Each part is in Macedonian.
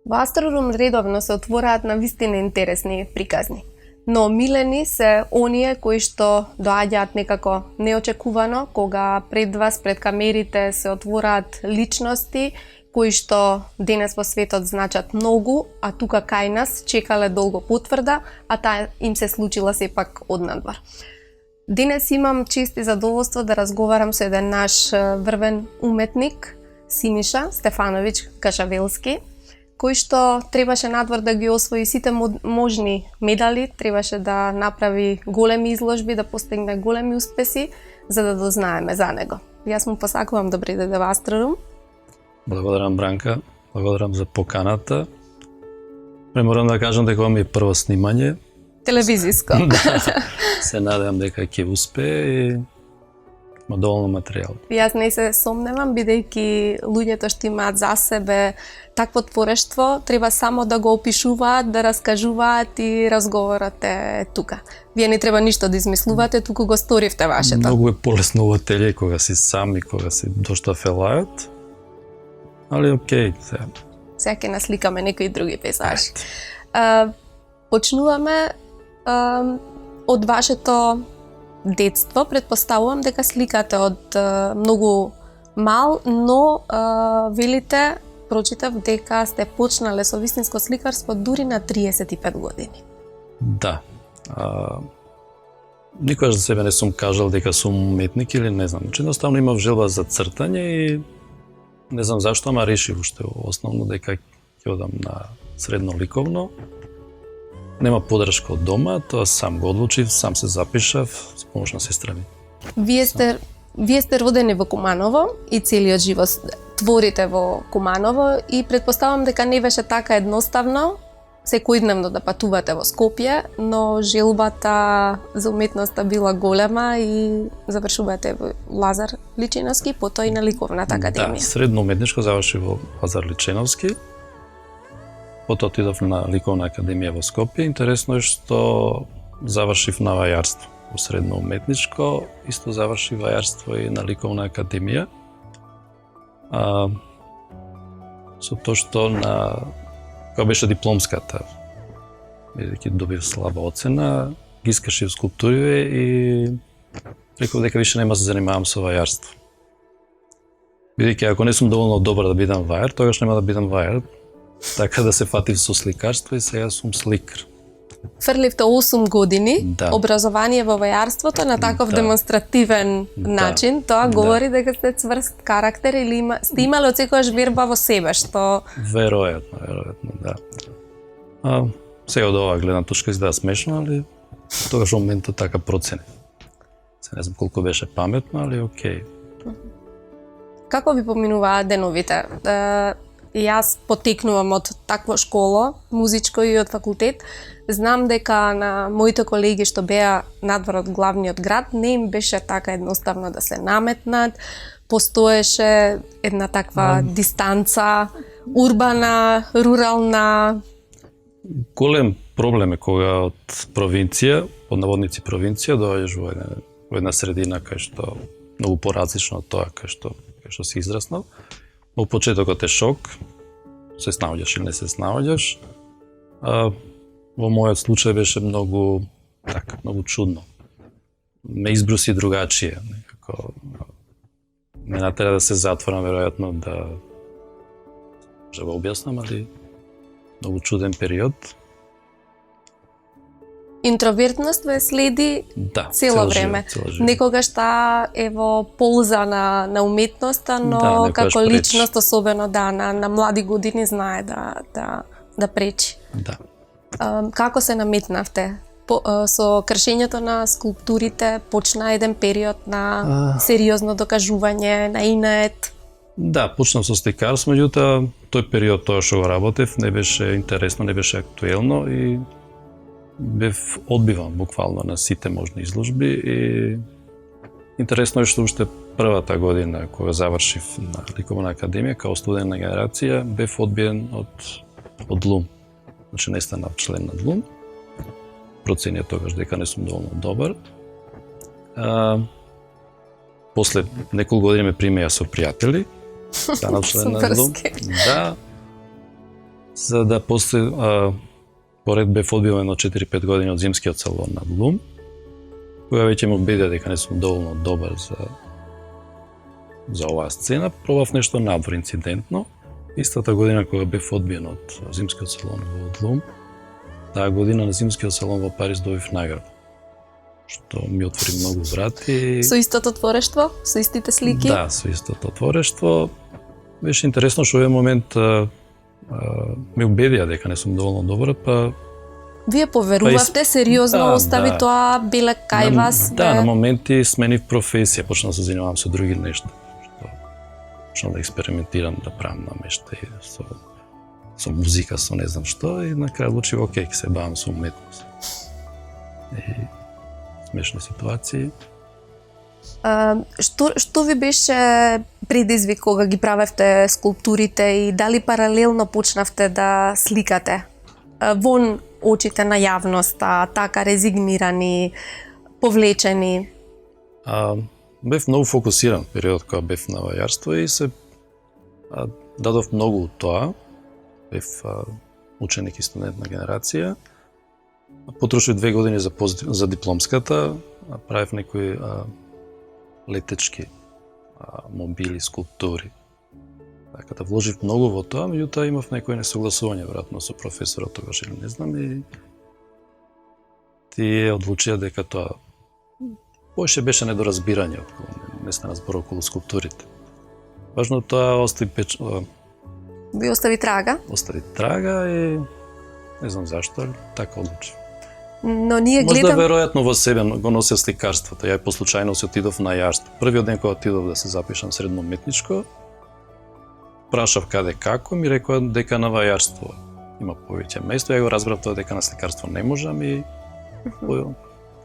Во Астрорум редовно се отвораат на вистина интересни приказни. Но милени се оние кои што доаѓаат некако неочекувано, кога пред вас, пред камерите, се отвораат личности кои што денес во светот значат многу, а тука кај нас чекале долго потврда, а таа им се случила сепак однадвор. Денес имам чест и задоволство да разговарам со еден наш врвен уметник, Симиша Стефановиќ Кашавелски, кој што требаше надвор да ги освои сите можни медали, требаше да направи големи изложби, да постигне големи успеси, за да дознаеме за него. Јас му посакувам добре дојде во Астрорум. Благодарам, Бранка, благодарам за поканата. Морам да кажам дека ова ми е прво снимање. Телевизиско. Се надевам дека ќе успее и има доволно материјал. Јас не се сомневам, бидејќи луѓето што имаат за себе такво творештво, треба само да го опишуваат, да раскажуваат и разговорот е тука. Вие не треба ништо да измислувате, туку го сторивте вашето. Многу е полесно во ателје кога си сами, кога си дошта фелајот. Али окей, се. Сега ќе насликаме некои други пейзажи. Почнуваме од вашето детство. Предпоставувам дека сликате од многу мал, но велите, прочитав дека сте почнале со вистинско сликарство дури на 35 години. Да. Никогаш за себе не сум кажал дека сум уметник или не знам. Едноставно имав желба за цртање и не знам зашто, ама решив уште основно дека ќе одам на средно ликовно. Нема подршка од дома, тоа сам го одлучив, сам се запишав, с помош на сестра ми. Вие сте родени во Куманово и целиот живот творите во Куманово и предпоставам дека не беше така едноставно секојдневно да патувате во Скопје, но желбата за уметноста била голема и завршувате во Лазар Личиновски, потоа и на Ликовната академија. Да, средно уметничко завршив во Лазар Личиновски. Потоа отидов на Ликовна академија во Скопје. Интересно е што завршив на вајарство. Во средно уметничко исто завршив вајарство и на Ликовна академија. Со тоа што кога беше дипломската, бидејќи добив слаба оцена, ги искашив скулптуриве и реков дека више нема да се занимавам со вајарство. Бидејќи ако не сум доволно добар да бидам вајар, тогаш нема да бидам вајар. Така да се фатив со сликарство и сега сум сликар. Фрливте 8 години да. Образование во вајарството на таков демонстративен начин. Тоа говори дека сте цврст карактер или сте имали отсекогаш верба во себе, што... Веројатно, да. Сега од оваа гледна точка изгледа смешно, али тогаш во моментот така процени. Се не знам колку беше паметно, али окей. Како ви поминуваат деновите? Јас потекнувам од таква школа, музичко и од факултет. Знам дека на моите колеги што беа надвор од главниот град, не им беше така едноставно да се наметнат. Постоеше една таква дистанца, урбана, рурална. Голем проблем е кога од провинција, од наводници провинција, доаѓаш во една средина кај што многу поразлично од тоа кај што си израснал. Во почетокот е шок, се снаоѓаш или не се снаоѓаш. Во мојот случај беше многу чудно. Ме избруси другачие, некако ме натера да се затворам, веројатно да може да го објаснам, али многу чуден период. Интровертност ве следи Да, цело време. живот. Некогаш таа е во полза на уметноста, но Да, некогаш како пречи. личност, особено на млади години, знае да пречи. Да. Како се наметнавте? Со кршењето на скулптурите почна еден период на сериозно докажување, на инет. Да, почнав со сликарство, меѓутоа тој период тоа што го работев не беше интересно, не беше актуелно и бев одбиван буквално на сите можни изложби и интересно е што уште првата година кога завршив на Ликовна академија као студент на генерација бев одбиен од ЛУМ. Значи не станав член на ЛУМ. Проценија тогаш дека не сум доволно добар. После неколку години ме примеја со пријатели, станав член на ЛУМ. Да. За да после поред бев одбивен од 4-5 години од зимскиот салон на ЛУМ, кога веќе ме убедија дека не сум доволно добар за оваа сцена, пробав нешто надвор инцидентно. Истата година кога бев одбиен од зимскиот салон во ЛУМ, таа година на зимскиот салон во Париз добив награда, што ми отвори многу врати. Со истото творештво, со истите слики? Да, со истото творештво. Беше интересно што овој момент ме убедија дека не сум доволно добра, па Вие поверувавте, сериозно Да, остави да. тоа беле кај вас? Да, на моменти сменив професија, почнав да се занимавам со други нешта. Почнав да експериментирам, да правам намешта и со музика, со не знам што, и на крај одлучив, окей, ќе се бавам со уметност. И смешни ситуации. Што ви беше предизвик кога ги правевте скулптурите и дали паралелно почнавте да сликате вон очите на јавноста, така резигнирани, повлечени? Бев многу фокусиран период кога бев на вајарство и се дадов многу од тоа. Бев ученик и студент на генерација. Потрошив 2 години за дипломската, правев некои летечки мобили, скулптури. Така да вложив многу во тоа, меѓутоа имав некои несогласување веројатно со професорот тогаш или не знам и тие одлучија дека тоа поише беше недоразбирање, не стана збор околу скулптурите. Важно тоа Ви остави трага? Остави трага и не знам зашто, али така одлучив. Но ние Можда гледам... веројатно во себе го носев сликарството. Ја по случајност отидов на јарство. Првиот ден кога отидов да се запишам средно уметничко, прашав каде како, ми рекоа дека на вајарство има повеќе место. Ја го разбрав тоа дека на сликарство не можам и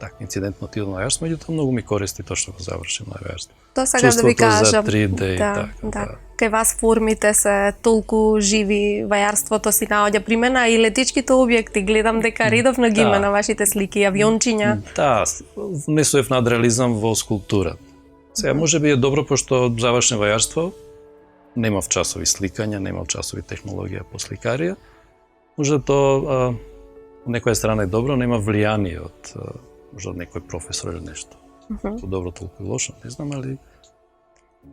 така инцидентно отидов на вајарство, меѓутоа многу ми користи тоа што го завршив на вајарство. Тоа сакам да ви кажам. За 3D и да, така. да. Кај вас формите се толку живи, вајарството си наоѓа примена и летичките објекти, гледам дека редовно ги има на вашите слики, авиончиња. Да, внесував надреализам во скулптура. Сега можеби е добро пошто завршив вајарство, немав часови сликања, немав часови технологија по сликарија. Може тоа од некоја страна е добро, нема влијание од може од некој професор или нешто. Толку добро, толку лошо, не знам, али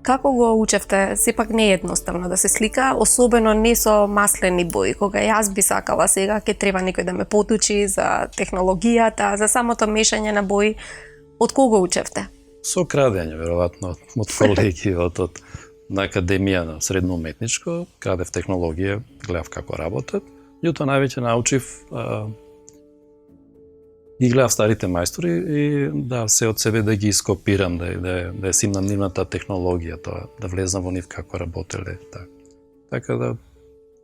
Како го учевте? Сепак не е едноставно да се слика, особено не со маслени бои. Кога јас би сакала сега, ќе треба некој да ме потучи за технологијата, за самото мешање на бои. Од кого учевте? со крадење, веројатно, од колеги, од на академија на средно уметничко, крадев технологија, гледав како работат. Меѓутоа највеќе научив ги гледав старите мајстори и да се од себе да ги ископирам, да симнам нивната технологија, тоа, да влезам во нив како работеле. Така да,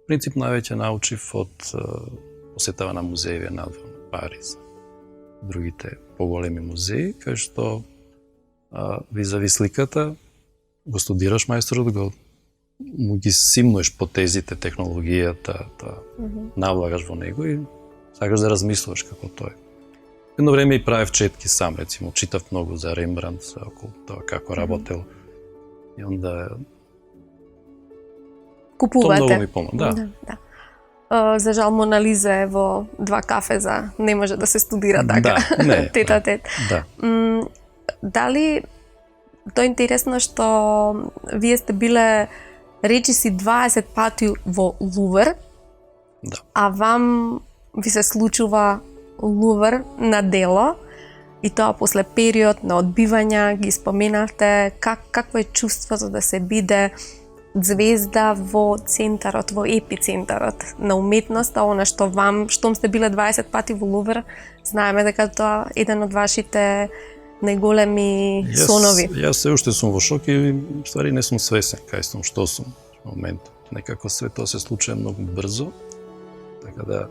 принцип највеќе научив од посетава на музеи надвор на Париз, другите поголеми музеи, кај што визави сликата, го студираш мајсторот, му ги симнуеш потезите, технологијата, навлагаш во него и сакаш да размислуваш како тој. Едно време и правев четки сам, рецимо, читав многу за Рембрандт, околу тоа како работел. И онда купувате. Тоа многу ми помогна, да. За жал Мона Лиза е во 2 кафеза, не може да се студира така. Да, не. Тет-а-тет. Да. Дали тоа е интересно што вие сте биле речи си 20 пати во Лувр, Да. а вам ви се случува Лувр на дело, и тоа после период на одбивања, ги споменавте, какво е чувството да се биде звезда во центарот, во епицентарот на уметноста, она што вам, штом сте биле 20 пати во Лувр, знаеме дека тоа е еден од вашите најголеми сонови. Јас се уште сум во шок и ствари не сум свесен кај сум, што сум во моментот. Некако све тоа се случува многу брзо, така да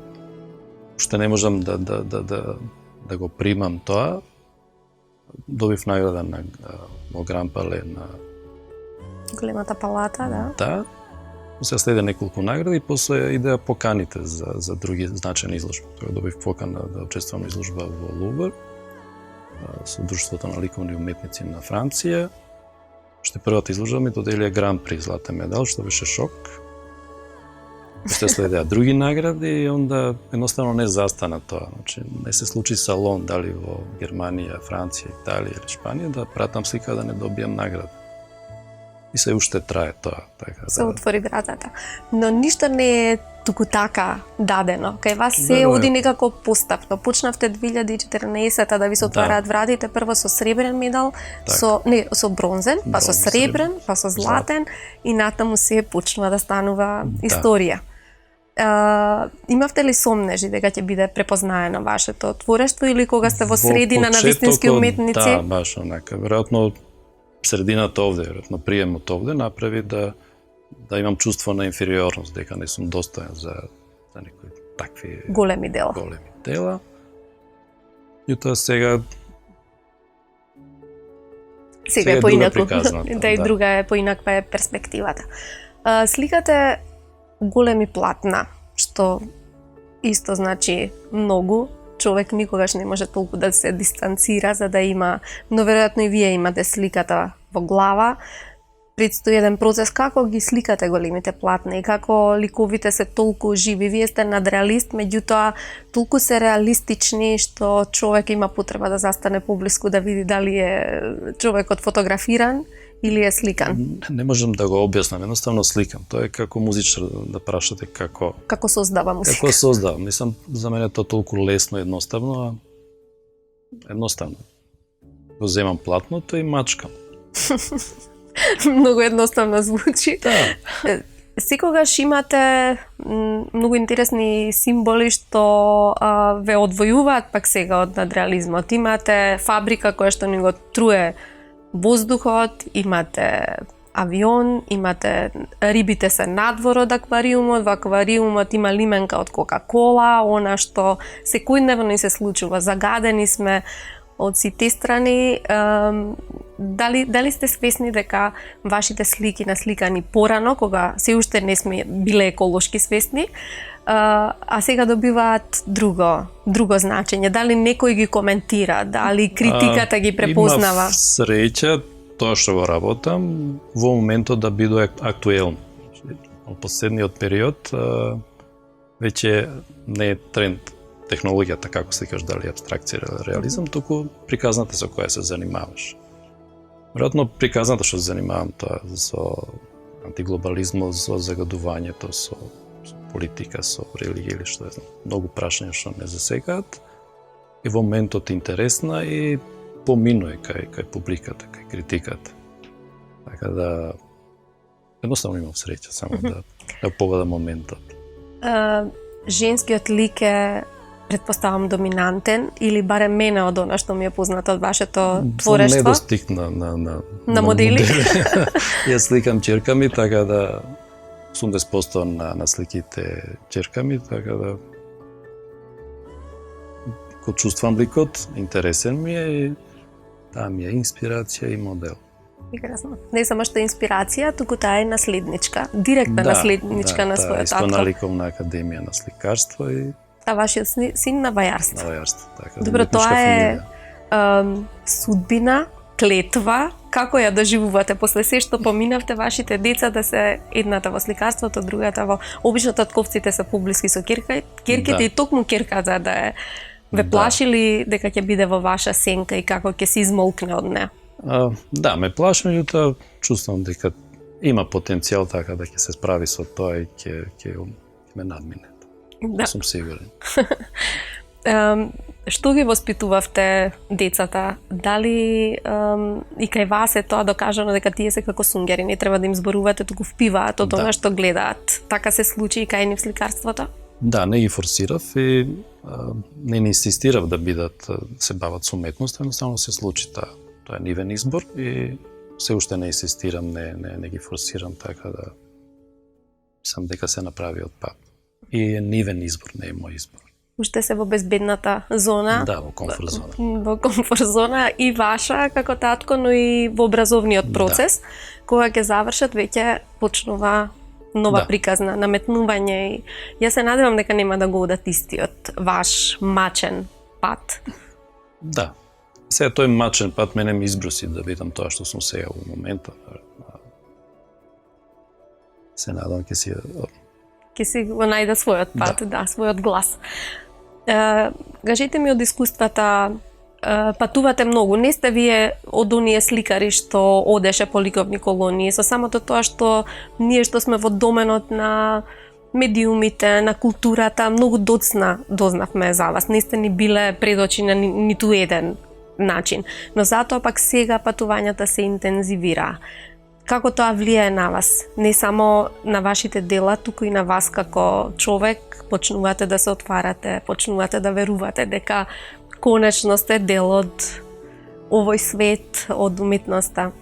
уште не можам да го примам тоа. Добив награда во Гран Пале на Големата палата, да. Да. После следе неколку награди и после идеа поканите за други значајни изложби. Тоа добив покана да учествувам на изложба во Лувр со Друштвото на ликовни уметници на Франција. Што првата изложба ми доделија Гран При, златен медал, што беше шок. После следеа други награди и онда едноставно не застана тоа. Значи, не се случи салон, дали во Германија, Франција, Италија или Шпанија, да пратам слика да не добијам награда. И се уште трае тоа. Така, се отвори вратата. Но ништо не е туку така дадено. Кај вас се Веројатно. оди некако постапно. Почнавте 2014 да ви се отвараат вратите, прво со сребрен медал, со бронзен, па со сребрен, па со златен и натаму се почнува да станува историја. Имавте ли сомнежи дека ќе биде препознаено вашето творештво или кога сте во средина на вистински уметници? Да, баш онака. Веројатно средината овде, веројатно приемот овде направи да имам чувство на инфериорност, дека не сум достоен за некои такви големи дела. И тоа сега е поинаку. Да, и друга е поинаква е перспективата. Сликате големи платна, што исто значи многу. Човек никогаш не може толку да се дистанцира за да има, но веројатно и вие имате сликата во глава. Предстои еден процес како ги сликате големите платна и како ликовите се толку живи. Вие сте надреалист, меѓутоа толку се реалистични што човек има потреба да застане поблиску да види дали е човекот фотографиран или е сликан. Не можам да го објаснам, едноставно сликам. Тоа е како музичар да прашате како создава музика. Како создавам. Мислам, за мене тоа толку лесно, едноставно. Го земам платното и мачкам. Многу едноставно звучи. Да. Секогаш имате многу интересни символи што ве одвојуваат пак сега од надреализмот. Имате фабрика која што ни го труе воздухот, имате авион, имате рибите се надвор од аквариумот, во аквариумот има лименка од Кока-кола, она што секојдневно ни се случува. Загадени сме од сите страни. Дали сте свесни дека вашите слики насликани порано, кога се уште не сме биле еколошки свесни, а сега добиваат друго значење? Дали некој ги коментира, дали критиката ги препознава? Имав среќа тоа што го работам во моментот да биде актуелно. Во последниот период веќе не е тренд технологијата како сликаш, дали абстракција или реализам, туку приказната со која се занимаваш. Веројатно приказната што се занимавам тоа со антиглобализмот, со загадувањето, со политика, со религија или што е знам. Многу прашања што не засекаат. И во моментот интересна и поминува кај публиката, кај критиката. Така да едноставно имам среќа само да погодам моментот. Женскиот лик е, предпоставам, доминантен или барем мене од она што ми е познато од вашето творештво? Недостиг на модели. Јас сликам ќерками, така да 80% на сликите ќерками, така да го чувствам ликот, интересен ми е и таа ми е инспирација и модел. Прекрасно. Не само што е инспирација, туку таа е наследничка, директна наследничка на својот татко. Исто на ликовна академија на сликарство и вашиот син на вајарство. На вајарство, така. Добро, тоа е судбина, клетва. Како ја доживувате после се што поминавте вашите деца да се едната во сликарството, другата во... Обично татковците се поблиски со керките и токму керката да ве плашили дека ќе биде во ваша сенка и како ќе се измолкне од неа? Да, ме плаши, меѓутоа чувствувам дека има потенцијал така да ќе се справи со тоа и ќе ме надмине. Да. Сум сигурен. Што ги воспитувавте децата? Дали и кај вас е тоа докажано дека тие се како сунгери, не треба да им зборувате, туку впиваат од она што гледаат? Така се случи и кај нив сликарството? Да, не ги форсирав и не инсистирав да бидат, се бават со уметност, едноставно се случи тоа. Тоа е нивен избор и се уште не инсистирам, не ги форсирам така да сам дека се направи од пат. И е нивен избор, не е мој избор. Уште се во безбедната зона. Да, во комфорт зона. Во комфорт зона и ваша како татко, но и во образовниот процес. Кога ќе завршат, веќе почнува нова приказна, наметнување и јас се надевам дека нема да го одат истиот ваш мачен пат. Да. Сега тој мачен пат мене ми избруси да видам тоа што сум сега во моментот. Се надам ќе си го најде својот пат, да, својот глас. Кажете ми од искуствата, патувате многу, не сте вие од оние сликари што одеше по ликовни колонии, со самото тоа што ние што сме во доменот на медиумите, на културата, многу доцна дознавме за вас, не сте ни биле пред очи на ниту еден начин, но затоа пак сега патувањата се интензивира. Како тоа влијае на вас? Не само на вашите дела, туку и на вас како човек, почнувате да се отварате, почнувате да верувате дека конечно сте дел од овој свет, од уметноста.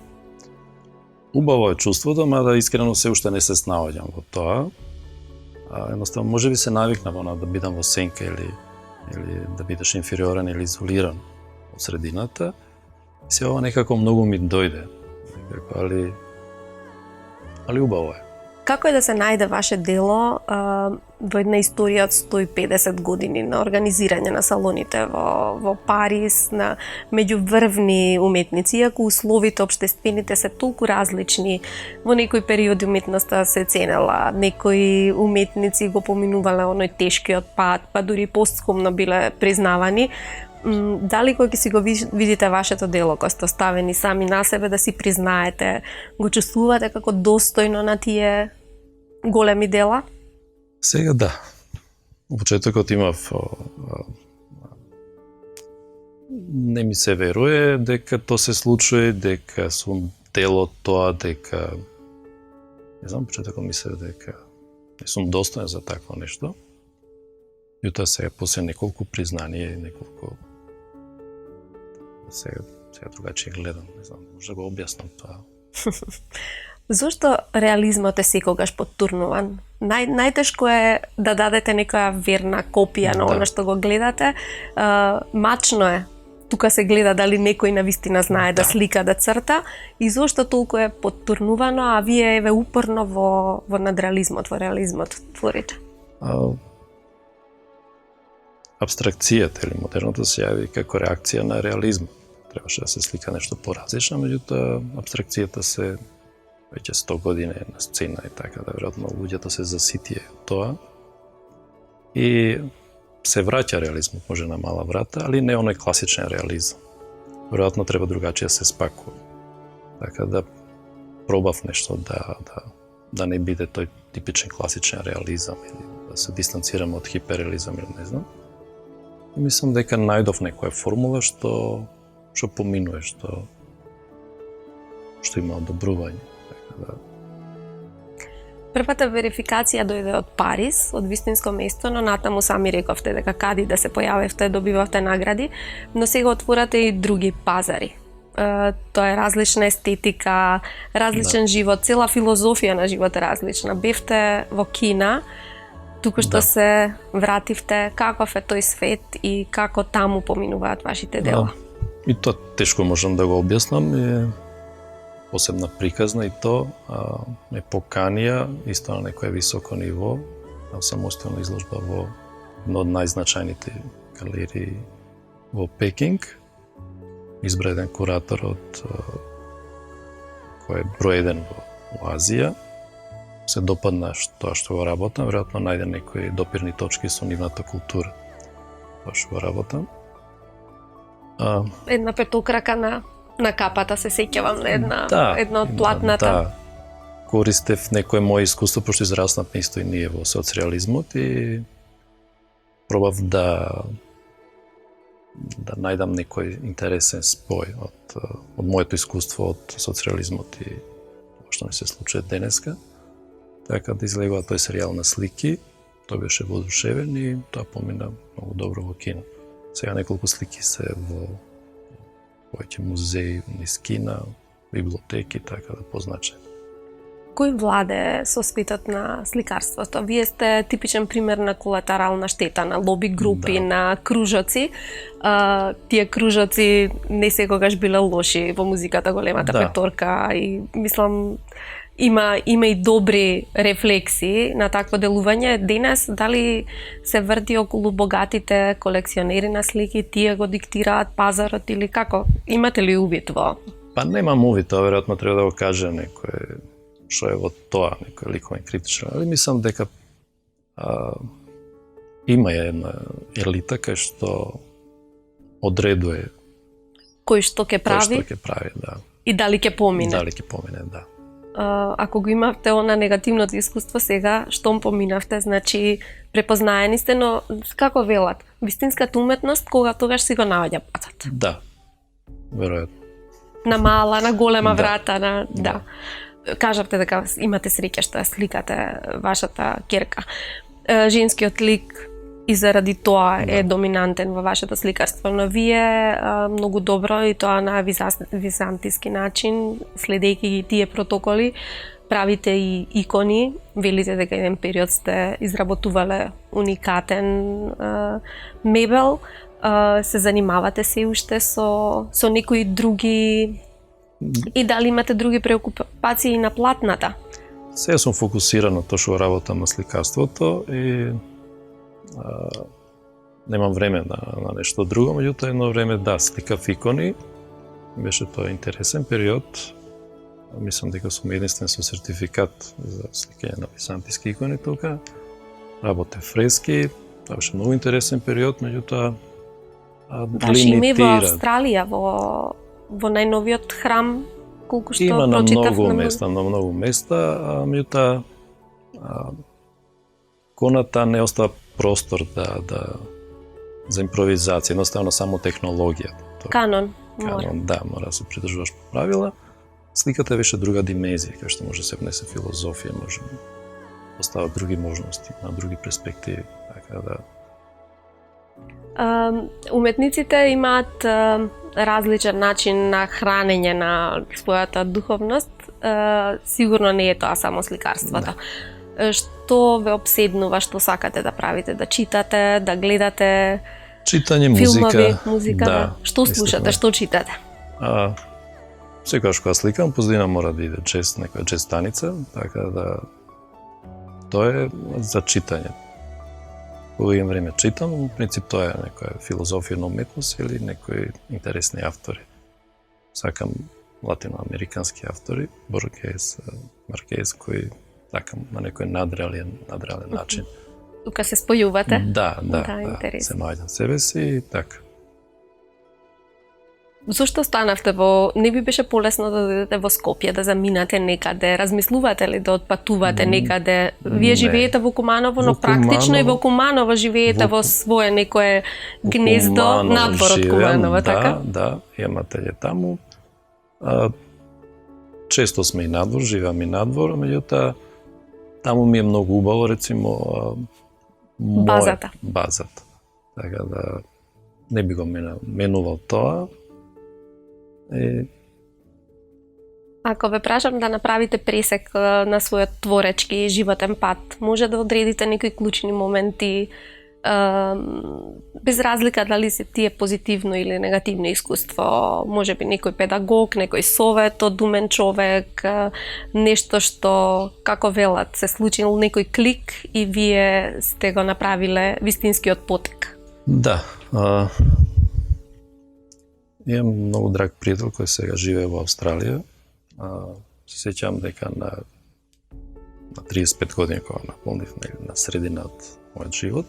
Убаво е чувството, мада искрено се уште не се снаоѓам во тоа. Едноставно, можеби се навикнав да бидам во сенка или да бидеш инфериорен или изолиран од средината. Се ова некако многу ми дојде. Али убаво е. Како е да се најде ваше дело во една историја од 150 години на организирање на салоните во Париз, на меѓуврвни уметници, иако условите општествените се толку различни, во некои периоди уметноста се ценела, некои уметници го поминувале оној тешкиот пат, па дури постскумно биле признавани. Дали кога ќе си го видите вашето дело, кога сте оставени сами на себе да си признаете, го чувствувате како достојно на тие големи дела? Сега да. Во почетокот имав не ми се веруе дека тоа се случува, дека сум дел од тоа, дека не знам, почетокот мислев дека не сум достоен за такво нешто. Јутоа сега после неколку признанија и неколку сега другачи гледам, не знам, може да го објаснам тоа. Зошто реализмот е секогаш поттурнуван? Најтешко е да дадете некоја верна копија на она што го гледате. Мачно е. Тука се гледа дали некој навистина знае да слика, да црта. И зошто толку е поттурнувано, а вие еве упорно во надреализмот, во реализмот творите? Абстракцијата или модерното се јави како реакција на реализм. Требаше да се слика нешто поразлично, меѓутоа абстракцијата се веќе 100 години на сцена и така да веројатно луѓето се заситие од тоа. И се враќа реализмот, може на мала врата, али не оној класичен реализм. Веројатно треба другачие да се спакува. Така да пробав нешто да не биде тој типичен класичен реализам или да се дистанцирам од хиперреализам или не знам. И мислам дека најдов некоја формула што поминува, што има одобрување. Така да. Првата верификација дојде од Париз, од вистинско место, но натаму сами рековте дека кади да се појавевте, добивавте награди, но сега отворате и други пазари. Тоа е различна естетика, различен живот, цела филозофија на живот е различна. Бевте во Кина, туку што се вративте, каков е тој свет и како таму поминуваат вашите дела? И тоа тешко можам да го објаснам, е посебна приказна и тоа ме поканија исто на некој високо ниво, на самостојна изложба во едно од најзначајните галерии во Пекинг. Избра еден куратор кој е број еден во Азија. Се допадна тоа што го работам, веројатно најде некои допирни точки со нивната култура. Тоа што го работам. Една петокрака на капата се сеќавам на една од платната. Да. користев некое моje искуство, пошто израснавме исто и ние во соцреализмот и пробав да најдам некој интересен спој од моето искуство од соцреализмот и што ми се случи денеска. Така да излегува тој серијал на слики, тој беше воодушевен и тоа помина многу добро во кино. Сега неколку слики се во повеќе музеи низ кина, библиотеки, така да позначени. Кој владе со светот на сликарството? Вие сте типичен пример на колатерална штета, на лоби групи, на кружоци. Тие кружоци не секогаш биле лоши во музиката, големата петорка и мислам има и добри рефлексии на такво делување. Денес дали се врти околу богатите колекционери на слики, тие го диктираат пазарот или како? Имате ли увид во? Па немам увид, тоа веројатно треба да го каже некој што е во тоа, некој ликовен критичар, али мислам дека има една елита кај што одредува кој што ќе прави, да. И дали ќе помине. Дали ќе помине, да. Ако го имавте она негативното искуство сега, штом поминавте, значи препознаени сте, но како велат, вистинската уметност кога тогаш си го наоѓа патот. Да, веројатно. На мала, на голема врата, да. Кажавте дека имате среќа што ја сликате вашата ќерка. Женскиот лик и заради тоа е доминантен во вашето сликарство, но вие многу добро и тоа на византиски начин, следејќи ги тие протоколи, правите и икони, велите дека еден период сте изработувале уникатен мебел, се занимавате се уште со некои други и дали имате други преокупации на платната? Сега сум фокусиран на тоа што работам на сликарството и немам време на нешто друго, меѓутоа едно време сликав икони. Беше тоа интересен период. Мислам дека сум единствен со сертификат за сликање на византиски икони тука. Работев фрески, тоа беше многу интересен период, меѓутоа лимитира. Во Австралија, во најновиот храм, колку што има прочитав на многу места, меѓутоа коната не остава простор за импровизација, едноставно само технологија. Канон, да, мора да се придржуваш по правила. Сликата беше друга димензија, кај што може да се внесе филозофија, може да постават други можности, на други перспективи, така да. Уметниците имаат различен начин на хранење на својата духовност. Сигурно не е тоа само сликарството. Што ве обседнува, што сакате да правите, да читате, да гледате? Читање, музика, да. Што слушате, што читате? Секогаш кога сликам, позадина мора да иде джез, некоја джез станица, така да тоа е за читање. Кога имам време читам, во принцип тоа е некоја филозофија на уметност или некои интересни автори. Сакам латиноамерикански автори, Боргес, Маркез, кои сакам на некој надреален начин. Тука се спојувате? Да, се наоѓам себе си и така. Зошто станавте не би беше полесно да дојдете во Скопје, да заминате некаде? Размислувате ли да отпатувате некаде? Вие живеете во Куманово, но практично и во Куманово живеете во свое некое гнездо надвор од Куманово, така? Да, имам ателје таму. Често сме и надвор, живеам и надвор, меѓутоа таму ми е многу убаво, рецимо, базата. Така да не би го менувал тоа. Ако ве прашам да направите пресек на својот творечки животен пат, може да одредите некои клучни моменти, без разлика дали се тие позитивно или негативно искуство, може би некој педагог, некој совет од умен човек, нешто што, како велат, се случил некој клик и вие сте го направиле вистинскиот потек. Да. Имам многу драг пријател кој сега живее во Австралија. Се сеќавам дека на 35 години кога наполнив на средина од мојот живот,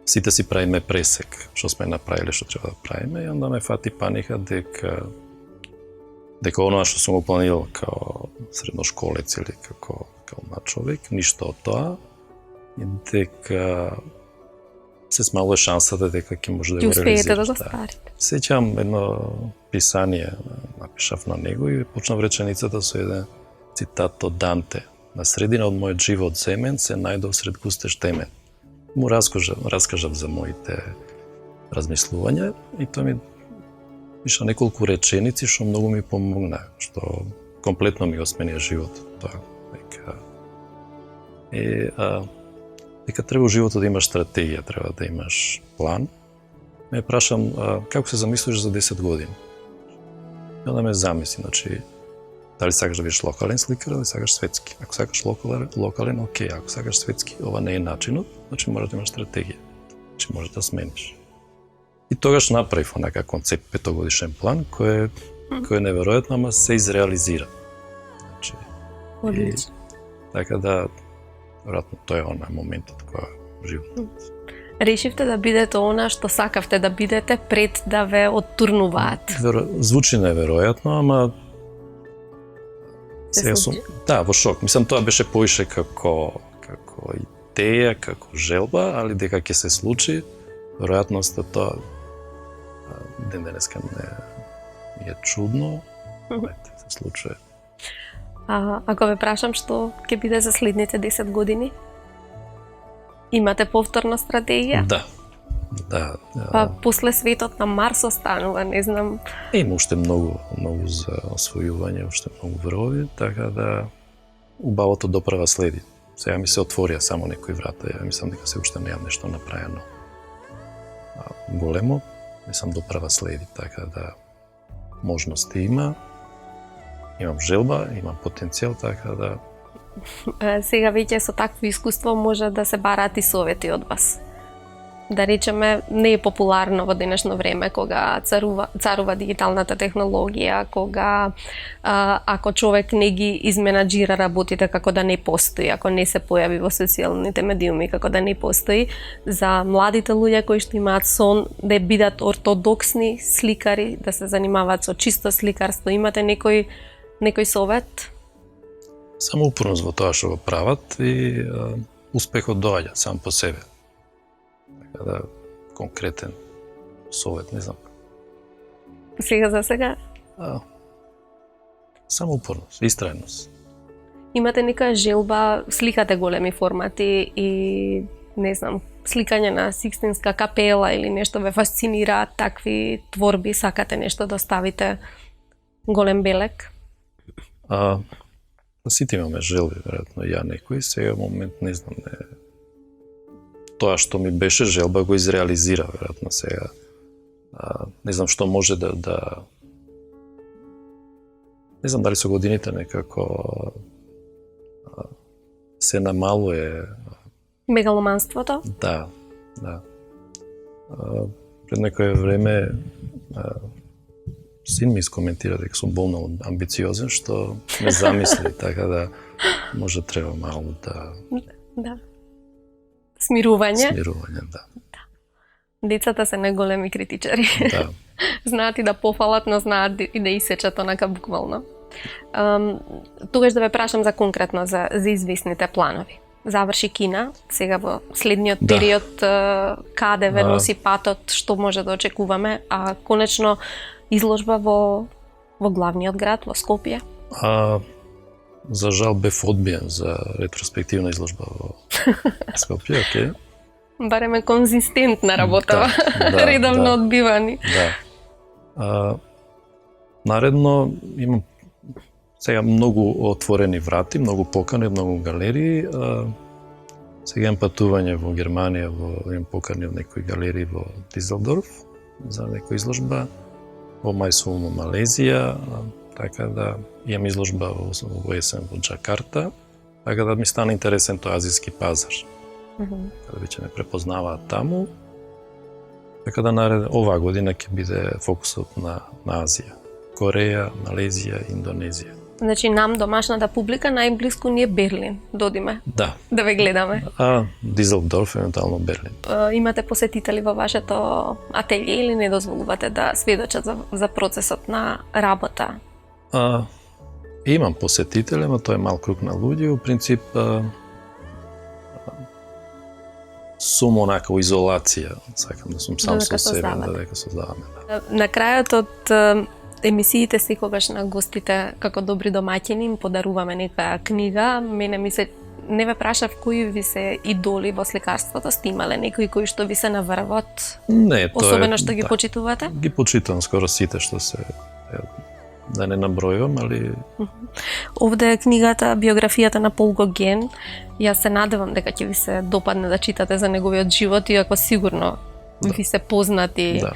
сите си правиме пресек, што сме направиле, што треба да правиме, и онда ме фати паника дека дека оноа што сум го планирал као средношколец или како млад човек, ништо од тоа, и дека се смалува шансата дека ќе може да Ќе го успеете да реализираш. го стварите. Сеќавам едно писание, напишав на него и почнав реченицата со еден цитат од Данте. На средина од мојот живот земен се најдов сред густеж темен. Му раскажав за моите размислувања и тоа ми пиша неколку реченици што многу ми помогна, што комплетно ми го сменија животот. Тоа дека треба во животот да имаш стратегија, треба да имаш план. Ме прашам како се замислиш за 10 години. И onda ме замисли, значи дали сакаш да бидеш локален сликар или сакаш светски. Ако сакаш локален, окей, ако сакаш светски, ова не е начинот, значи мора да имаш стратегија. Значи може да смениш. И тогаш направив онака концепт 5-годишен план кој е неверојатно, ама се изреализира. Значи, Одлично. така да веројатно тоа е онaj моментот кој животот. Решивте да бидете она што сакавте да бидете пред да ве оттурнуваат. Звучи неверојатно, ама сега сум во шок. Мислам тоа беше поише како идеја, како желба, али дека ќе се случи, веројатноста тоа ден денеска ми е чудно, се случува. Ако ве прашам што ќе биде за следните 10 години? Имате повторна стратегија? Да. Па после светот на Марс останува, не знам. Има уште многу за освојување, уште многу врвови, така да убавото доправа следи. Сега ми се отворија само некои врата, ја мислам дека се уште неам нешто направено големо, мислам доправа следи, така да можности има, имам желба, имам потенцијал, така да Сега веќе со такво искуство може да се бараат и совети од вас. Да речеме, не е популарно во денешно време кога царува дигиталната технологија, кога ако човек не ги изменаџира работите како да не постои, ако не се појави во социјалните медиуми како да не постои, за младите луѓе кои што имаат сон да бидат ортодоксни сликари, да се занимаваат со чисто сликарство, имате некој совет? Само упорност во тоа што го прават и успехот доаѓа сам по себе. Така да, конкретен совет, не знам. Сега за сега? Само упорност, истрајност. Имате нека желба, сликате големи формати и, не знам, сликање на Сикстинска капела или нешто ве фасцинираат такви творби, сакате нешто да ставите голем белек? Сите имаме желби, веројатно ја некој, сега момент не знам, тоа што ми беше желба го изреализира, веројатно сега. Не знам што може да не знам дали со годините некако се намалува. Мегаломанството? Да. Пред некое време син ми искоментира дека сум болно амбициозен, што ме замисли, така да може треба малку Да. Смирување? Смирување, да. Децата се најголеми критичари. Да. Знаат и да пофалат, но знаат и да исечат онака буквално. Тогаш да ве прашам за конкретно за извисните планови. Заврши Кина, сега во следниот период каде ве носи патот, што може да очекуваме, а конечно изложба во главниот град, во Скопје? За жал бев одбиен за ретроспективна изложба во Скопје, окей. Барем е конзистентна работава, редовно одбивани. Да. Наредно имам сега многу отворени врати, многу покани, многу галерии. Сега имам патување во Германија, имам покани од некои галерии во Дизелдорф за некоја изложба. Во мај сум во Малезија, така да имам изложба во есен во Џакарта, така да ми стана интересен тој азиски пазар. Каде веќе ме препознаваат таму. Така да оваа година ќе биде фокусот на Азија. Кореја, Малезија, Индонезија. Значи нам домашната публика најблиску ни е Берлин, додиме. Да. Да ве гледаме. Дизелдорф, евентуално Берлин. Имате посетители во вашето ателје или не дозволувате да сведочат за процесот на работа Имам посетители, но тоа е мал круг на луѓе. У принцип, сум онака во изолација. Сакам да сум сам Додека со себе, создавате. додека создаваме. Да. На крајот од емисиите секогаш на гостите како добри домаќини им подаруваме нека книга. Мене ми се не ве прашав кои ви се идоли во сликарството, сте имале некои кои што ви се на врвот? Не, тоа Особено е, што ги да. почитувате? Ги почитам скоро сите што се да не набројувам, али Овде е книгата, биографијата на Пол Гоген. Јас се надевам дека ќе ви се допадне да читате за неговиот живот, иако сигурно ви се познати да.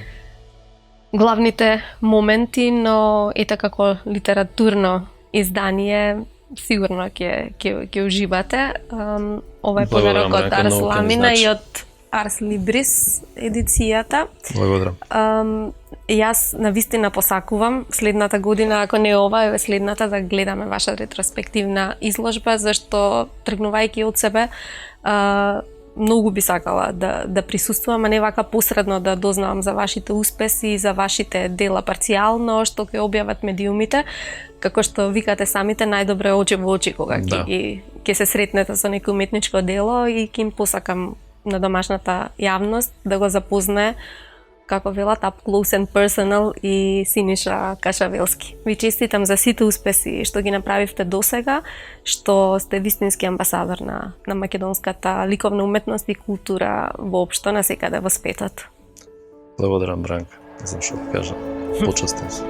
главните моменти, но ете како литературно издание сигурно ќе уживате. Ова е Благодарам, подарок од Бранка, Арс многу ќе ми Ламина значи. и од Арс Либрис едицијата. Благодарам. Јас навистина посакувам следната година, ако не ова, е следната, да гледаме ваша ретроспективна изложба, зашто тргнувајќи од себе, многу би сакала да присуствувам, а не вака посредно да дознавам за вашите успеси, за вашите дела парцијално, што ќе објават медиумите, како што викате самите, најдобро е очи во очи кога Да. ќе се сретнете со некој уметничко дело и ќе им посакам на домашната јавност да го запознае, како велат, up close and personal и Синиша Кашавелски. Ви честитам за сите успеси што ги направивте досега, што сте вистински амбасадор на македонската ликовна уметност и култура воопшто на секаде во светот. Благодарам, Бранка. Не знам што да кажам. Почестен сум.